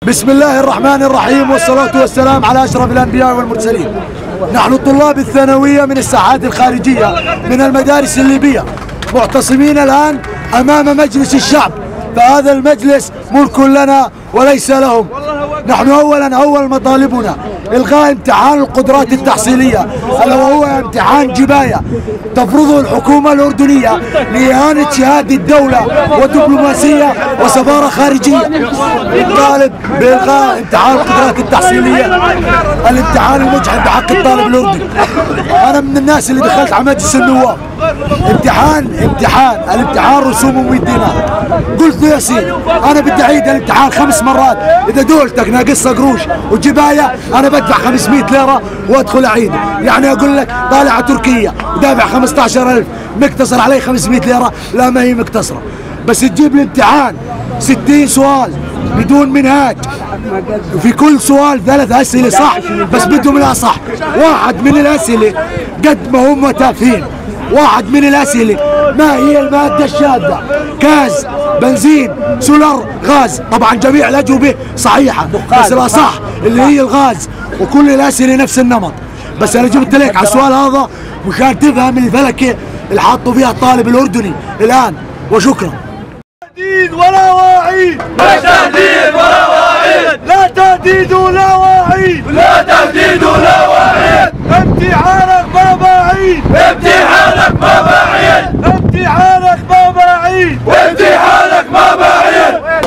بسم الله الرحمن الرحيم، والصلاة والسلام على أشرف الأنبياء والمرسلين. نحن طلاب الثانوية من الساحات الخارجية من المدارس الليبية معتصمين الآن أمام مجلس الشعب، فهذا المجلس ملك لنا وليس لهم. نحن أول مطالبنا إلغاء امتحان القدرات التحصيلية، ألا وهو امتحان جباية تفرضه الحكومة الأردنية لإهانة شهادة الدولة ودبلوماسية وسفارة خارجية. نطالب بإلغاء امتحان القدرات التحصيلية، الامتحان المجحف بحق الطالب الأردني. أنا من الناس اللي دخلت على مجلس النواب، الامتحان رسومه 100 دينار. قلت له يا سيدي أنا بدي أعيد الامتحان 5 مرات، إذا دولتك ناقصها قروش وجباية أنا بدفع 500 ليرة وأدخل أعيده. يعني أقول لك طالع على تركيا ودافع 15,000 مقتصر عليه 500 ليرة، لا ما هي مقتصرة. بس تجيب لي امتحان 60 سؤال بدون منهاج، وفي كل سؤال 3 أسئلة صح بس بدهم لا صح. واحد من الأسئلة قد ما هم تافهين، واحد من الأسئلة ما هي المادة الشاذة؟ كاز، بنزين، سولر، غاز. طبعا جميع الأجوبة صحيحة بس الأصح اللي هي الغاز، وكل الأسئلة نفس النمط. بس أنا جبت لك على السؤال هذا مشان تفهم الفلكة اللي حاطوا فيها الطالب الأردني الآن، وشكرا. تهديد ولا وعيد، مش تهديد ولا وعيد، لا تهديد ولا وعيد.